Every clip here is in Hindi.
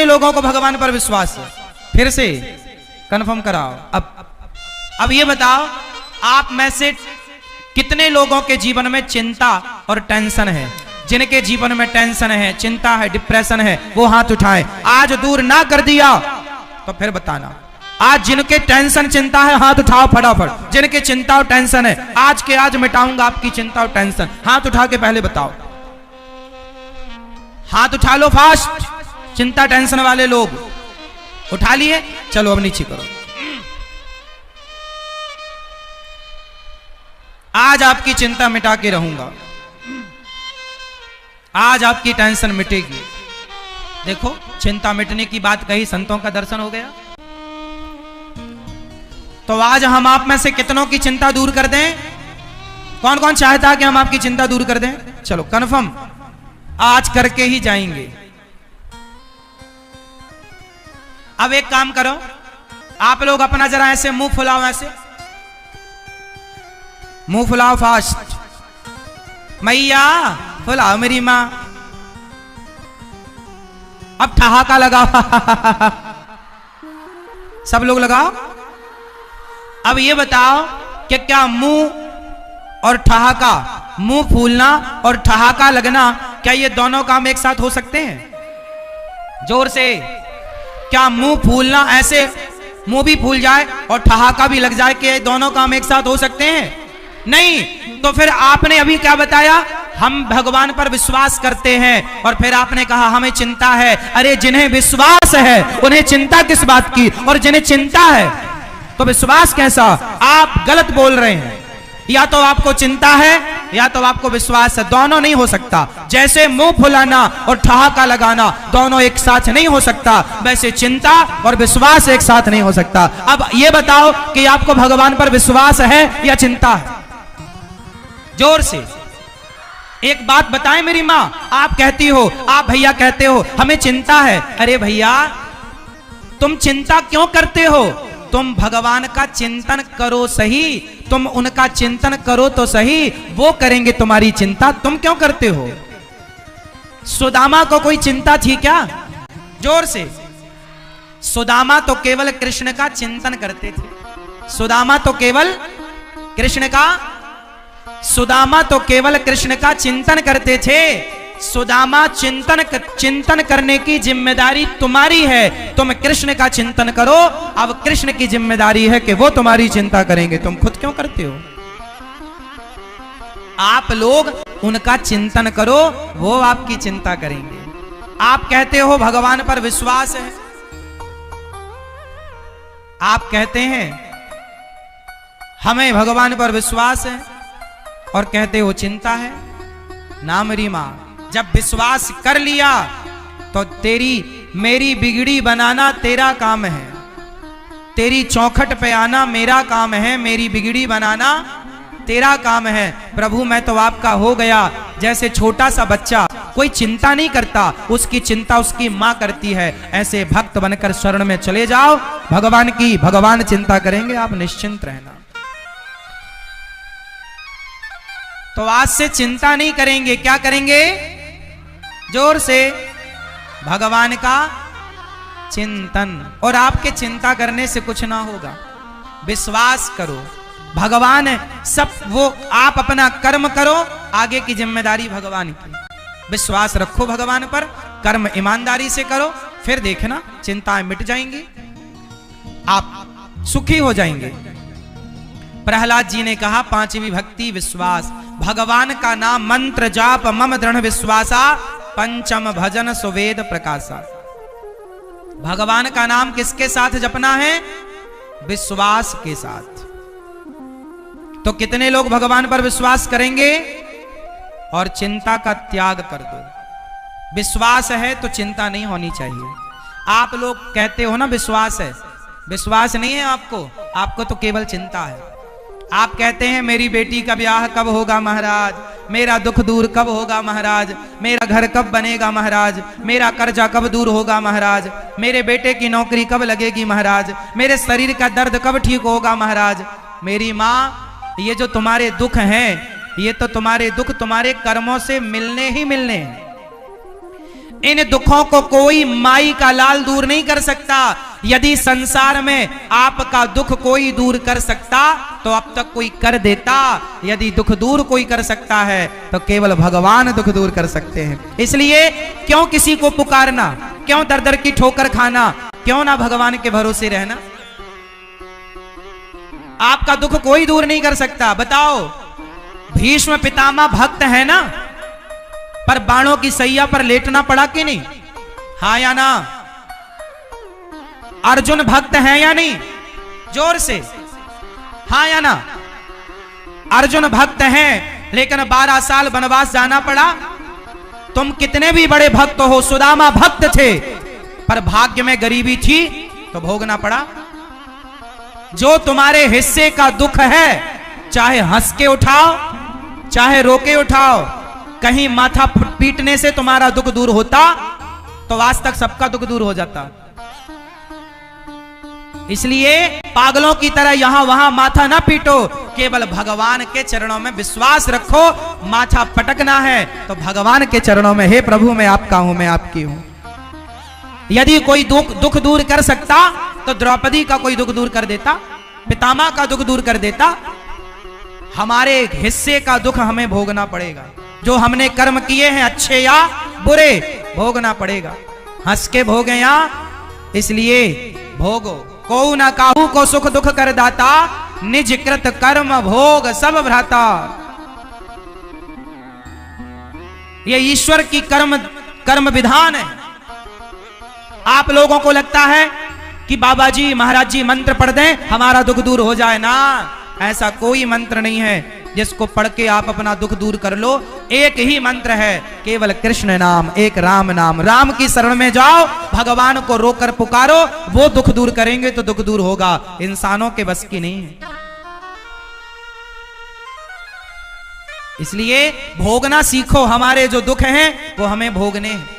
कितने लोगों को भगवान पर विश्वास है? फिर से कंफर्म कराओ। अब ये बताओ, आप में से कितने लोगों के जीवन में चिंता और टेंशन है? जिनके जीवन में टेंशन है, चिंता है, डिप्रेशन है, वो हाथ उठाएं। आज दूर ना कर दिया तो फिर बताना। आज जिनके टेंशन चिंता है हाथ उठाओ फटाफट। जिनके चिंता और टेंशन है, आज के आज मिटाऊंगा आपकी चिंता और टेंशन। हाथ उठा के पहले बताओ, हाथ उठा लो फास्ट। चिंता टेंशन वाले लोग उठा लिए? चलो अब नीचे करो। आज आपकी चिंता मिटा के रहूंगा, आज आपकी टेंशन मिटेगी। देखो, चिंता मिटने की बात कही, संतों का दर्शन हो गया। तो आज हम आप में से कितनों की चिंता दूर कर दें? कौन कौन चाहता है कि हम आपकी चिंता दूर कर दें? चलो कंफर्म, आज करके ही जाएंगे। अब एक काम करो, आप लोग अपना जरा ऐसे मुंह फुलाओ, ऐसे मुंह फुलाओ फास्ट। मैया फुलाओ मेरी मां। अब ठहाका लगाओ सब लोग लगाओ। अब ये बताओ कि क्या मुंह और ठहाका, मुंह फूलना और ठहाका लगना, क्या ये दोनों काम एक साथ हो सकते हैं? जोर से। क्या मुंह फूलना, ऐसे मुंह भी फूल जाए और ठहाका भी लग जाए, कि ये दोनों काम एक साथ हो सकते हैं? नहीं। तो फिर आपने अभी क्या बताया? हम भगवान पर विश्वास करते हैं, और फिर आपने कहा हमें चिंता है। अरे जिन्हें विश्वास है उन्हें चिंता किस बात की? और जिन्हें चिंता है तो विश्वास कैसा? आप गलत बोल रहे हैं। या तो आपको चिंता है या तो आपको विश्वास है, दोनों नहीं हो सकता। जैसे मुंह फुलाना और ठहाका लगाना दोनों एक साथ नहीं हो सकता, वैसे चिंता और विश्वास एक साथ नहीं हो सकता। अब ये बताओ कि आपको भगवान पर विश्वास है या चिंता है? जोर से एक बात बताएं मेरी मां। आप कहती हो, आप भैया कहते हो हमें चिंता है। अरे भैया, तुम चिंता क्यों करते हो? तुम भगवान का चिंतन करो सही, तुम उनका चिंतन करो तो सही, वो करेंगे तुम्हारी चिंता। तुम क्यों करते हो? सुदामा को कोई चिंता थी क्या? जोर से। सुदामा तो केवल कृष्ण का चिंतन करते थे। सुदामा तो केवल कृष्ण का चिंतन करते थे। सुदामा चिंतन करने की जिम्मेदारी तुम्हारी है। तुम कृष्ण का चिंतन करो। अब कृष्ण की जिम्मेदारी है कि वो तुम्हारी चिंता करेंगे, तुम खुद क्यों करते हो? आप लोग उनका चिंतन करो, वो आपकी चिंता करेंगे। आप कहते हो भगवान पर विश्वास है, आप कहते हैं हमें भगवान पर विश्वास है, और कहते हो चिंता है। ना मेरी मां, जब विश्वास कर लिया तो तेरी मेरी बिगड़ी बनाना तेरा काम है, तेरी चौखट पे आना मेरा काम है, मेरी बिगड़ी बनाना तेरा काम है। प्रभु मैं तो आपका हो गया। जैसे छोटा सा बच्चा कोई चिंता नहीं करता, उसकी चिंता उसकी मां करती है, ऐसे भक्त बनकर शरण में चले जाओ भगवान की। भगवान चिंता करेंगे, आप निश्चिंत रहना। तो आज से चिंता नहीं करेंगे, क्या करेंगे? जोर से, भगवान का चिंतन। और आपके चिंता करने से कुछ ना होगा, विश्वास करो। भगवान है सब, वो आप अपना कर्म करो, आगे की जिम्मेदारी भगवान की। विश्वास रखो भगवान पर, कर्म ईमानदारी से करो, फिर देखना चिंताएं मिट जाएंगी, आप सुखी हो जाएंगे। प्रहलाद जी ने कहा पांचवी भक्ति विश्वास, भगवान का नाम मंत्र जाप मम दृढ़ विश्वासा, पंचम भजन सुवेद प्रकाशा। भगवान का नाम किसके साथ जपना है? विश्वास के साथ। तो कितने लोग भगवान पर विश्वास करेंगे? और चिंता का त्याग कर दो। विश्वास है तो चिंता नहीं होनी चाहिए। आप लोग कहते हो ना विश्वास है, विश्वास नहीं है आपको, आपको तो केवल चिंता है। आप कहते हैं मेरी बेटी का ब्याह कब होगा महाराज, मेरा दुख दूर कब होगा महाराज, मेरा घर कब बनेगा महाराज, मेरा कर्जा कब दूर होगा महाराज, मेरे बेटे की नौकरी कब लगेगी महाराज, मेरे शरीर का दर्द कब ठीक होगा महाराज। मेरी माँ, ये जो तुम्हारे दुख हैं, ये तो तुम्हारे दुख तुम्हारे कर्मों से मिलने ही मिलने हैं। इन दुखों को कोई माई का लाल दूर नहीं कर सकता। यदि संसार में आपका दुख कोई दूर कर सकता तो अब तक कोई कर देता। यदि दुख दूर कोई कर सकता है तो केवल भगवान दुख दूर कर सकते हैं। इसलिए क्यों किसी को पुकारना, क्यों दर दर की ठोकर खाना, क्यों ना भगवान के भरोसे रहना। आपका दुख कोई दूर नहीं कर सकता। बताओ, भीष्म पितामह भक्त है ना, पर बाणों की सैया पर लेटना पड़ा कि नहीं? हाँ या ना? अर्जुन भक्त है या नहीं? जोर से हाँ या ना? अर्जुन भक्त हैं, लेकिन 12 साल वनवास जाना पड़ा। तुम कितने भी बड़े भक्त हो, सुदामा भक्त थे, पर भाग्य में गरीबी थी तो भोगना पड़ा। जो तुम्हारे हिस्से का दुख है, चाहे हंस के उठाओ चाहे रो के उठाओ, कहीं माथा पीटने से तुम्हारा दुख दूर होता तो आज तक सबका दुख दूर हो जाता। इसलिए पागलों की तरह यहां वहां माथा ना पीटो, केवल भगवान के चरणों में विश्वास रखो। माथा पटकना है तो भगवान के चरणों में, हे प्रभु मैं आपका हूं, मैं आपकी हूं। यदि कोई दुख दूर कर सकता तो द्रौपदी का कोई दुख दूर कर देता, पितामह का दुख दूर कर देता। हमारे हिस्से का दुख हमें भोगना पड़ेगा। जो हमने कर्म किए हैं, अच्छे या बुरे, भोगना पड़ेगा। हंस के भोगे या, इसलिए भोगो। को न काहू को सुख दुख कर दाता, निज कृत कर्म भोग सब भ्राता। ये ईश्वर की कर्म विधान है। आप लोगों को लगता है कि बाबा जी महाराज जी मंत्र पढ़ दें हमारा दुख दूर हो जाए ना, ऐसा कोई मंत्र नहीं है जिसको पढ़ के आप अपना दुख दूर कर लो। एक ही मंत्र है, केवल कृष्ण नाम, एक राम नाम। राम की शरण में जाओ, भगवान को रोकर पुकारो, वो दुख दूर करेंगे तो दुख दूर होगा। इंसानों के बस की नहीं है। इसलिए भोगना सीखो। हमारे जो दुख हैं वो हमें भोगने हैं।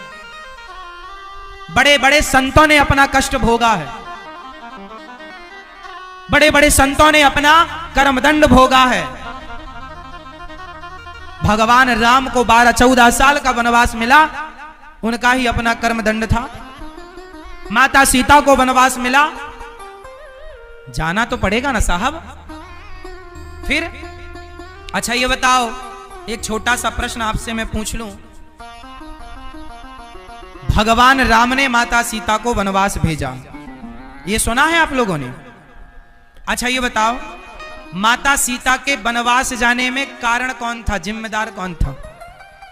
बड़े बड़े संतों ने अपना कष्ट भोगा है, बड़े बड़े संतों ने अपना कर्मदंड भोगा है। भगवान राम को 12-14 साल का वनवास मिला, उनका ही अपना कर्मदंड था। माता सीता को वनवास मिला, जाना तो पड़ेगा ना साहब। फिर अच्छा ये बताओ, एक छोटा सा प्रश्न आपसे मैं पूछ लूं। भगवान राम ने माता सीता को वनवास भेजा, ये सुना है आप लोगों ने? अच्छा ये बताओ, माता सीता के वनवास जाने में कारण कौन था, जिम्मेदार कौन था?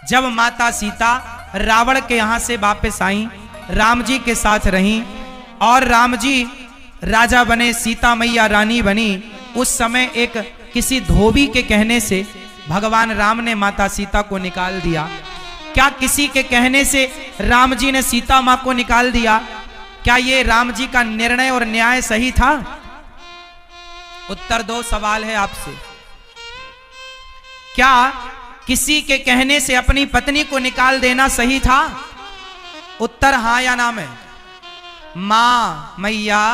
जब माता सीता रावण के यहां से वापस आई, राम जी के साथ रहीं और राम जी राजा बने, सीता मैया रानी बनी, उस समय एक किसी धोबी के कहने से भगवान राम ने माता सीता को निकाल दिया। क्या किसी के कहने से राम जी ने सीता मां को निकाल दिया? क्या ये राम जी का निर्णय और न्याय सही था? उत्तर दो, सवाल है आपसे। क्या किसी के कहने से अपनी पत्नी को निकाल देना सही था? उत्तर हां या ना में। मां, मैया,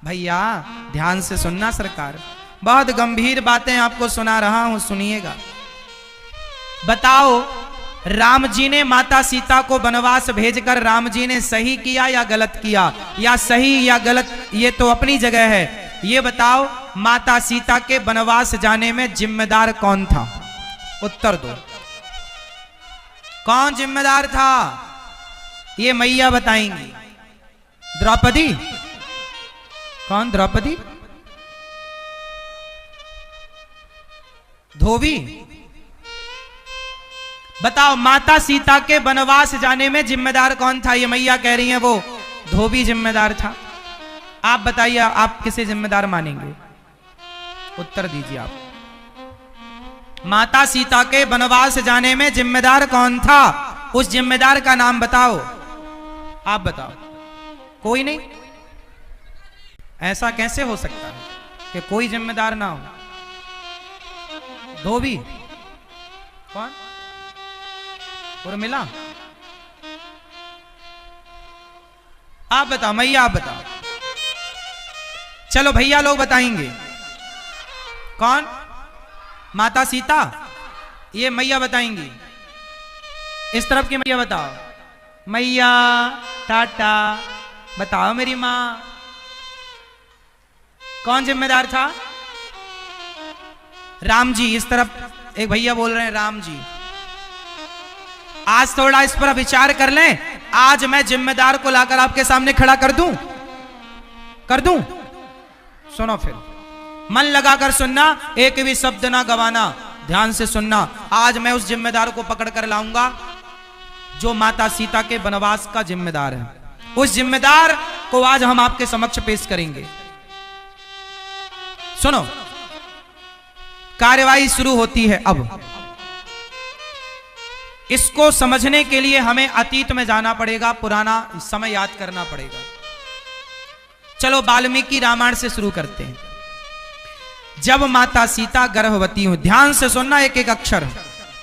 भैया ध्यान से सुनना सरकार, बहुत गंभीर बातें आपको सुना रहा हूं, सुनिएगा। बताओ, राम जी ने माता सीता को वनवास भेजकर राम जी ने सही किया या गलत किया? या सही या गलत ये तो अपनी जगह है। ये बताओ, माता सीता के वनवास जाने में जिम्मेदार कौन था? उत्तर दो, कौन जिम्मेदार था? ये मैया बताएंगी। द्रौपदी? कौन द्रौपदी? धोबी? बताओ, माता सीता के वनवास जाने में जिम्मेदार कौन था? ये मैया कह रही है वो धोबी जिम्मेदार था। आप बताइए, आप किसे जिम्मेदार मानेंगे? उत्तर दीजिए आप। माता सीता के वनवास जाने में जिम्मेदार कौन था? उस जिम्मेदार का नाम बताओ। आप बताओ। कोई नहीं? ऐसा कैसे हो सकता है कि कोई जिम्मेदार ना हो? धोबी? कौन? उर्मिला? आप बताओ, मैया आप बताओ। चलो भैया लोग बताएंगे। कौन? माता सीता? ये मैया बताएंगी। इस तरफ की मैया बताओ। मैया टाटा। बताओ मेरी माँ, कौन जिम्मेदार था? राम जी। इस तरफ एक भैया बोल रहे हैं राम जी। आज थोड़ा इस पर विचार कर लें। आज मैं जिम्मेदार को लाकर आपके सामने खड़ा कर दूं? कर दूं? सुनो फिर, मन लगाकर सुनना, एक भी शब्द ना गवाना, ध्यान से सुनना। आज मैं उस जिम्मेदार को पकड़ कर लाऊंगा जो माता सीता के वनवास का जिम्मेदार है। उस जिम्मेदार को आज हम आपके समक्ष पेश करेंगे। सुनो, कार्यवाही शुरू होती है। अब इसको समझने के लिए हमें अतीत में जाना पड़ेगा, पुराना समय याद करना पड़ेगा। चलो वाल्मीकि रामायण से शुरू करते हैं। जब माता सीता गर्भवती हुई, ध्यान से सुनना, एक एक अक्षर,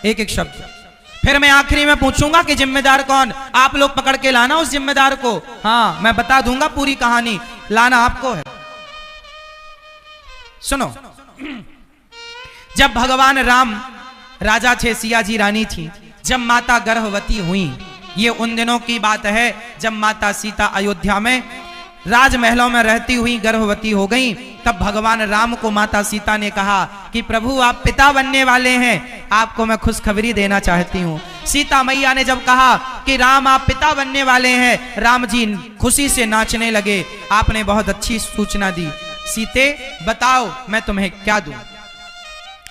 एक एक शब्द। फिर मैं आखिरी में पूछूंगा कि जिम्मेदार कौन, आप लोग पकड़ के लाना उस जिम्मेदार को। हाँ, मैं बता दूंगा पूरी कहानी, लाना आपको है। सुनो, जब भगवान राम राजा थे, सिया जी रानी थी, जब माता गर्भवती हुई, ये उन दिनों की बात है जब माता सीता अयोध्या में राजमहलों में रहती हुई गर्भवती हो गई। तब भगवान राम को माता सीता ने कहा कि प्रभु आप पिता बनने वाले हैं, आपको मैं खुशखबरी देना चाहती हूँ। सीता मैया ने जब कहा कि राम आप पिता बनने वाले हैं, राम जी खुशी से नाचने लगे। आपने बहुत अच्छी सूचना दी। सीते बताओ मैं तुम्हें क्या दूं?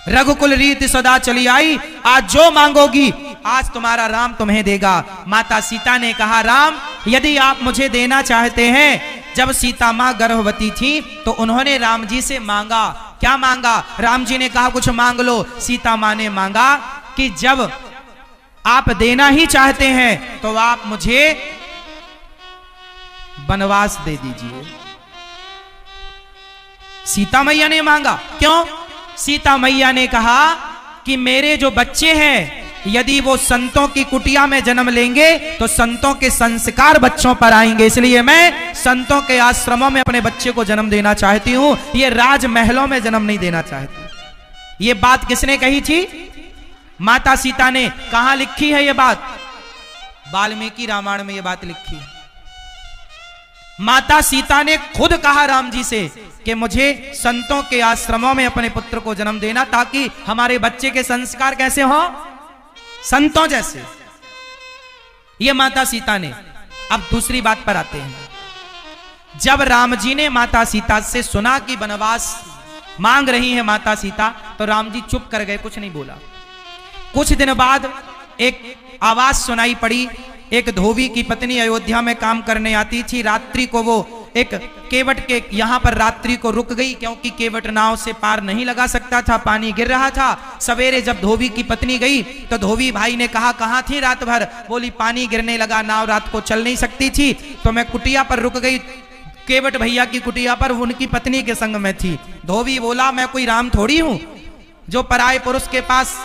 रघुकुल रीति सदा चली आई, आज जो मांगोगी आज तुम्हारा राम तुम्हें देगा। माता सीता ने कहा राम यदि आप मुझे देना चाहते हैं, जब सीता माँ गर्भवती थी तो उन्होंने राम जी से मांगा। क्या मांगा? राम जी ने कहा कुछ मांग लो। सीता माँ ने मांगा कि जब आप देना ही चाहते हैं तो आप मुझे वनवास दे दीजिए। सीता मैया ने मांगा। क्यों? सीता मैया ने कहा कि मेरे जो बच्चे हैं यदि वो संतों की कुटिया में जन्म लेंगे तो संतों के संस्कार बच्चों पर आएंगे, इसलिए मैं संतों के आश्रमों में अपने बच्चे को जन्म देना चाहती हूं, ये राजमहलों में जन्म नहीं देना चाहती। ये बात किसने कही थी? माता सीता ने। कहां लिखी है ये बात? वाल्मीकि रामायण में ये बात लिखी है। माता सीता ने खुद कहा राम जी से कि मुझे संतों के आश्रमों में अपने पुत्र को जन्म देना, ताकि हमारे बच्चे के संस्कार कैसे हों? संतों जैसे। ये माता सीता ने। अब दूसरी बात पर आते हैं। जब राम जी ने माता सीता से सुना कि वनवास मांग रही है माता सीता, तो राम जी चुप कर गए, कुछ नहीं बोला। कुछ दिन बाद एक आवाज सुनाई पड़ी। एक धोबी की पत्नी अयोध्या में काम करने आती थी। रात्रि को वो एक केवट के यहाँ पर रात्रि को रुक गई, क्योंकि केवट नाव से पार नहीं लगा सकता था, पानी गिर रहा था। सवेरे जब धोबी की पत्नी गई तो धोबी भाई ने कहा कहाँ थी रात भर? बोली पानी गिरने लगा, नाव रात को चल नहीं सकती थी तो मैं कुटिया पर रुक गई, केवट भैया की कुटिया पर, उनकी पत्नी के संग में थी। धोबी बोला मैं कोई राम थोड़ी हूं जो पराये पुरुष के पास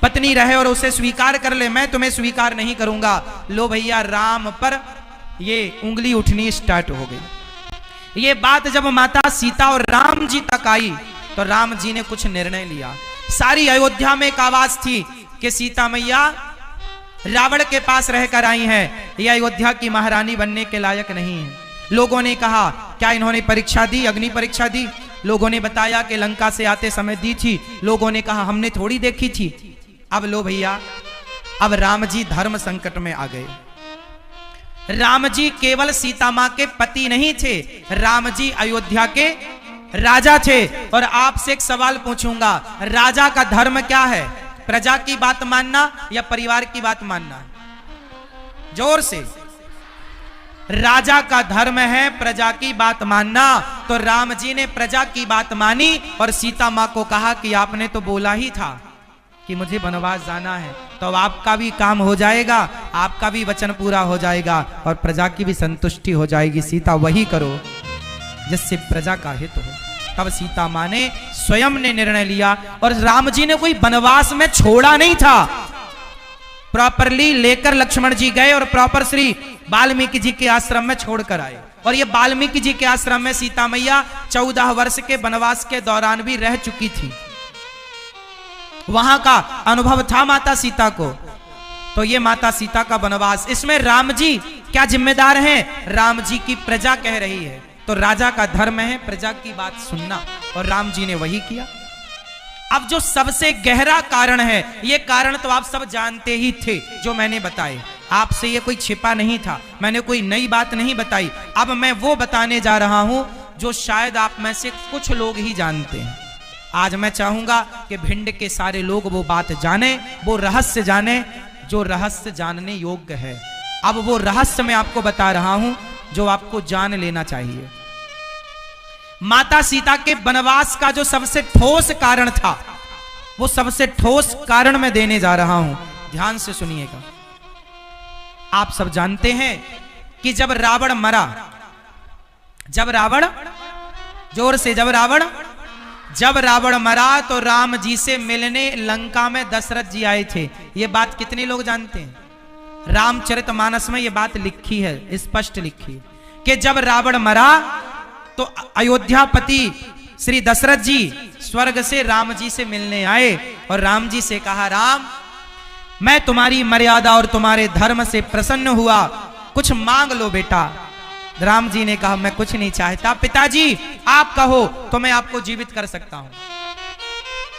पत्नी रहे और उसे स्वीकार कर ले, मैं तुम्हें स्वीकार नहीं करूंगा। लो भैया, राम पर ये उंगली उठनी स्टार्ट हो गई। ये बात जब माता सीता और राम जी तक आई तो राम जी ने कुछ निर्णय लिया। सारी अयोध्या में एक आवाज थी कि सीता मैया रावण के पास रहकर आई हैं, यह अयोध्या की महारानी बनने के लायक नहीं है। लोगों ने कहा क्या इन्होंने परीक्षा दी, अग्नि परीक्षा दी? लोगों ने बताया कि लंका से आते समय दी थी। लोगों ने कहा हमने थोड़ी देखी थी। अब लो भैया, अब राम जी धर्म संकट में आ गए। राम जी केवल सीता मां के पति नहीं थे, राम जी अयोध्या के राजा थे। और आपसे एक सवाल पूछूंगा, राजा का धर्म क्या है? प्रजा की बात मानना या परिवार की बात मानना? जोर से। राजा का धर्म है प्रजा की बात मानना। तो राम जी ने प्रजा की बात मानी और सीता मां को कहा कि आपने तो बोला ही था कि मुझे वनवास जाना है, तो अब आपका भी काम हो जाएगा, आपका भी वचन पूरा हो जाएगा और प्रजा की भी संतुष्टि हो जाएगी। सीता वही करो जिससे प्रजा का हित हो। तब सीता मां ने स्वयं ने निर्णय लिया और राम जी ने कोई वनवास में छोड़ा नहीं था। प्रॉपरली लेकर लक्ष्मण जी गए और प्रॉपर श्री वाल्मीकि जी के आश्रम में छोड़कर आए। और ये वाल्मीकि जी के आश्रम में सीता मैया 14 वर्ष के वनवास के दौरान भी रह चुकी थी। वहां का अनुभव था माता सीता को। तो ये माता सीता का वनवास, इसमें राम जी क्या जिम्मेदार हैं? राम जी की प्रजा कह रही है, तो राजा का धर्म है प्रजा की बात सुनना, और राम जी ने वही किया। अब जो सबसे गहरा कारण है, ये कारण तो आप सब जानते ही थे जो मैंने बताए, आपसे ये कोई छिपा नहीं था, मैंने कोई नई बात नहीं बताई। अब मैं वो बताने जा रहा हूं जो शायद आप में से कुछ लोग ही जानते हैं। आज मैं चाहूंगा कि भिंड के सारे लोग वो बात जाने, वो रहस्य जाने जो रहस्य जानने योग्य है। अब वो रहस्य मैं आपको बता रहा हूं जो आपको जान लेना चाहिए। माता सीता के वनवास का जो सबसे ठोस कारण था, वो सबसे ठोस कारण मैं देने जा रहा हूं, ध्यान से सुनिएगा। आप सब जानते हैं कि जब रावण मरा, जब रावण मरा तो राम जी से मिलने लंका में दशरथ जी आए थे। ये बात कितने लोग जानते हैं? रामचरितमानस में ये बात लिखी है, स्पष्ट लिखी है कि जब रावण मरा तो अयोध्यापति श्री दशरथ जी स्वर्ग से राम जी से मिलने आए और राम जी से कहा, राम मैं तुम्हारी मर्यादा और तुम्हारे धर्म से प्रसन्न हुआ, कुछ मांग लो बेटा। राम जी ने कहा, मैं कुछ नहीं चाहता, पिताजी आप कहो तो मैं आपको जीवित कर सकता हूं।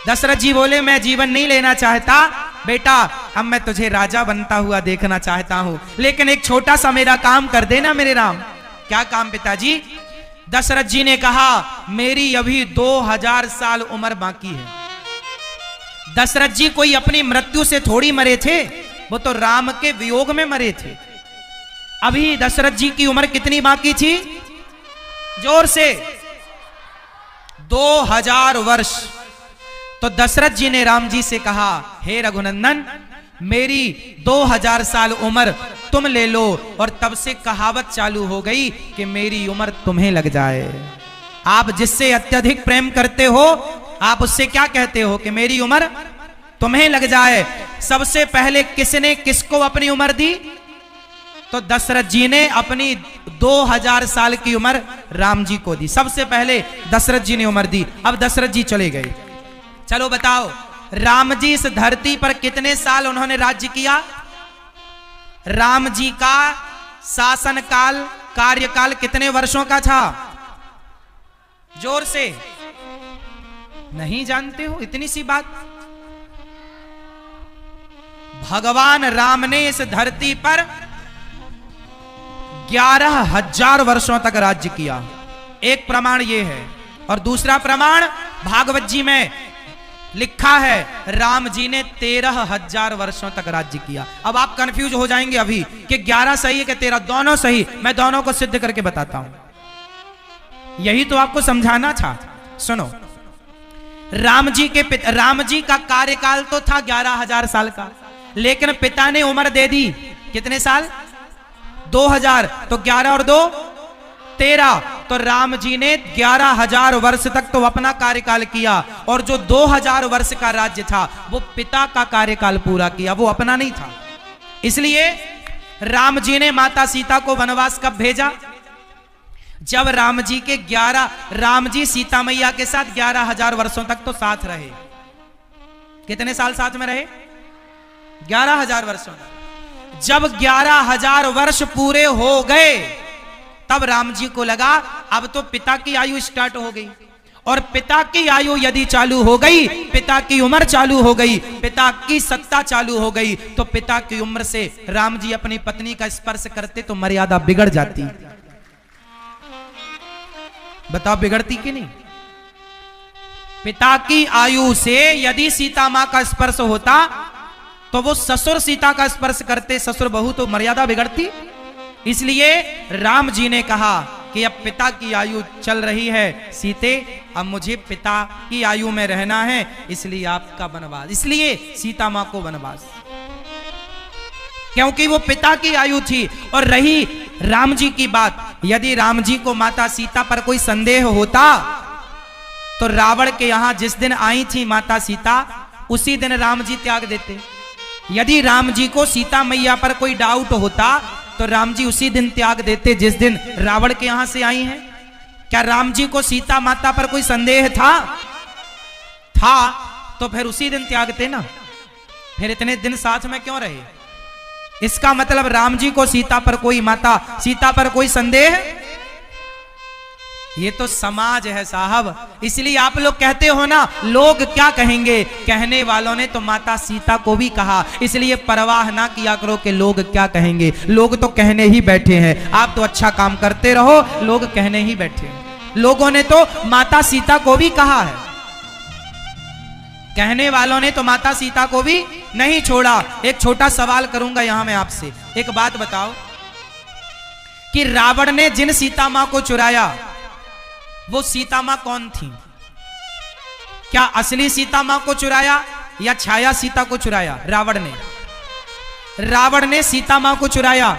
दशरथ जी बोले, मैं जीवन नहीं लेना चाहता बेटा, अब मैं तुझे राजा बनता हुआ देखना चाहता हूं, लेकिन एक छोटा सा मेरा काम कर देना मेरे राम। क्या काम पिताजी? दशरथ जी ने कहा, मेरी अभी 2000 साल उम्र बाकी है। दशरथ जी कोई अपनी मृत्यु से थोड़ी मरे थे, वो तो राम के वियोग में मरे थे। अभी दशरथ जी की उम्र कितनी बाकी थी? जोर से 2000 वर्ष। तो दशरथ जी ने राम जी से कहा, हे रघुनंदन मेरी 2000 साल उम्र तुम ले लो। और तब से कहावत चालू हो गई कि मेरी उम्र तुम्हें लग जाए। आप जिससे अत्यधिक प्रेम करते हो, आप उससे क्या कहते हो कि मेरी उम्र तुम्हें लग जाए। सबसे पहले किसने किसको अपनी उम्र दी? तो दशरथ जी ने अपनी 2000 साल की उम्र राम जी को दी। सबसे पहले दशरथ जी ने उम्र दी। अब दशरथ जी चले गए। चलो बताओ, राम जी इस धरती पर कितने साल उन्होंने राज्य किया? राम जी का शासन काल, कार्यकाल कितने वर्षों का था? जोर से, नहीं जानते हो इतनी सी बात? भगवान राम ने इस धरती पर 11,000 वर्षों तक राज्य किया। एक प्रमाण ये है, और दूसरा प्रमाण भागवत जी में लिखा है, राम जी ने 13,000 वर्षों तक राज्य किया। अब आप कंफ्यूज हो जाएंगे अभी कि 11 सही है कि 13, दोनों सही। मैं दोनों को सिद्ध करके बताता हूं, यही तो आपको समझाना था। सुनो, राम जी का कार्यकाल तो था 11,000 साल का, लेकिन पिता ने उम्र दे दी कितने साल? 2000। तो 11 और 2 13। तो राम जी ने 11,000 वर्ष तक तो अपना कार्यकाल किया, और जो 2000 वर्ष का राज्य था वो पिता का कार्यकाल पूरा किया, वो अपना नहीं था। इसलिए राम जी ने माता सीता को वनवास कब भेजा? जब राम जी सीता मैया के साथ 11,000 वर्षों तक तो साथ रहे। कितने साल साथ में रहे? 11,000 वर्षों। जब 11,000 वर्ष पूरे हो गए, तब राम जी को लगा अब तो पिता की आयु स्टार्ट हो गई, और पिता की आयु यदि चालू हो गई, पिता की उम्र चालू हो गई, पिता की सत्ता चालू हो गई, तो पिता की उम्र से राम जी अपनी पत्नी का स्पर्श करते तो मर्यादा बिगड़ जाती। बताओ बिगड़ती कि नहीं? पिता की आयु से यदि सीता मां का स्पर्श होता तो वो ससुर सीता का स्पर्श करते, ससुर बहू, तो मर्यादा बिगड़ती। इसलिए राम जी ने कहा कि अब पिता की आयु चल रही है सीते, अब मुझे पिता की आयु में रहना है, इसलिए आपका वनवास, इसलिए सीता मां को वनवास, क्योंकि वो पिता की आयु थी। और रही राम जी की बात, यदि राम जी को माता सीता पर कोई संदेह होता तो रावण के यहां जिस दिन आई थी माता सीता, उसी दिन राम जी त्याग देते। यदि राम जी को सीता मैया पर कोई डाउट होता तो राम जी उसी दिन त्याग देते जिस दिन रावण के यहां से आई हैं। क्या राम जी को सीता माता पर कोई संदेह था? तो फिर उसी दिन त्यागते ना, फिर इतने दिन साथ में क्यों रहे? इसका मतलब राम जी को सीता पर कोई माता सीता पर कोई संदेह? ये तो समाज है साहब। इसलिए आप लोग कहते हो ना लोग क्या कहेंगे, कहने वालों ने तो माता सीता को भी कहा, इसलिए परवाह ना किया करो कि लोग क्या कहेंगे। लोग तो कहने ही बैठे हैं, आप तो अच्छा काम करते रहो, लोग कहने ही बैठे हैं। लोगों ने तो माता सीता को भी कहा है, कहने वालों ने तो माता सीता को भी नहीं छोड़ा। एक छोटा सवाल करूंगा यहां मैं आपसे, एक बात बताओ कि रावण ने जिन सीता मां को चुराया वो सीता मां कौन थी? क्या असली सीता मां को चुराया या छाया सीता को चुराया? रावण ने सीता मां को चुराया,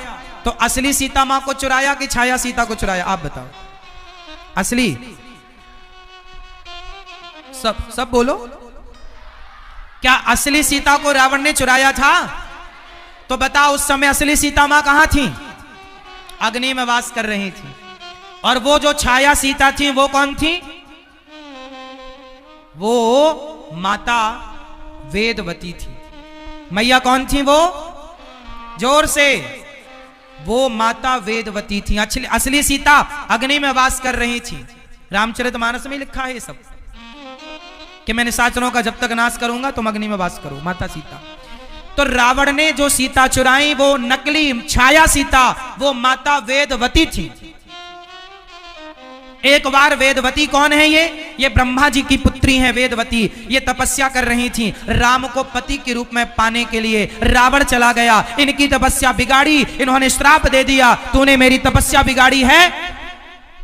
तो असली सीता मां को चुराया कि छाया सीता को चुराया? आप बताओ। असली? सब बोलो। क्या असली सीता को रावण ने चुराया था? तो बताओ उस समय असली सीता मां कहां थी? अग्नि में वास कर रही थी। और वो जो छाया सीता थी वो कौन थी? वो माता वेदवती थी। मैया कौन थी वो? जोर से। वो माता वेदवती थी। असली सीता अग्नि में वास कर रही थी। रामचरितमानस में लिखा है ये सब कि मैं निशाचरों का जब तक नाश करूंगा तुम अग्नि में वास करो, माता सीता। तो रावण ने जो सीता चुराई वो नकली छाया सीता, वो माता वेदवती थी। एक बार वेदवती कौन है? ये ब्रह्मा जी की पुत्री हैं वेदवती। ये तपस्या कर रही थी राम को पति के रूप में पाने के लिए। रावण चला गया, इनकी तपस्या बिगाड़ी, इन्होंने श्राप दे दिया, तूने मेरी तपस्या बिगाड़ी है,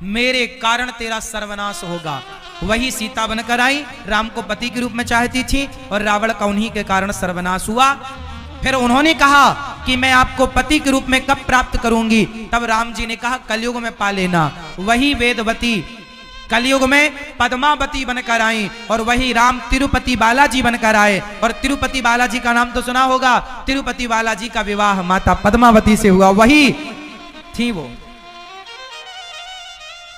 मेरे कारण तेरा सर्वनाश होगा। वही सीता बनकर आई, राम को पति के रूप में चाहती थी और रावण का उन्हीं के कारण सर्वनाश हुआ। फिर उन्होंने कहा कि मैं आपको पति के रूप में कब प्राप्त करूंगी? तब राम जी ने कहा कलयुग में पा लेना। वही वेदवती कलयुग में पद्मावती बनकर आई और वही राम तिरुपति बालाजी बनकर आए। और तिरुपति बालाजी का नाम तो सुना होगा, तिरुपति बालाजी का विवाह माता पद्मावती से हुआ। वही थी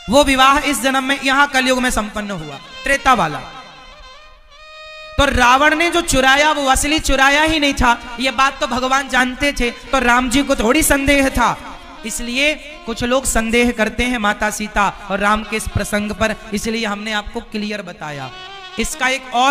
वो विवाह इस जन्म में यहां कलयुग में संपन्न हुआ, त्रेता वाला। तो रावण ने जो चुराया वो असली चुराया ही नहीं था, ये बात तो भगवान जानते थे, तो राम जी को थोड़ी संदेह था। इसलिए कुछ लोग संदेह करते हैं माता सीता और राम के इस प्रसंग पर, इसलिए हमने आपको क्लियर बताया। इसका एक और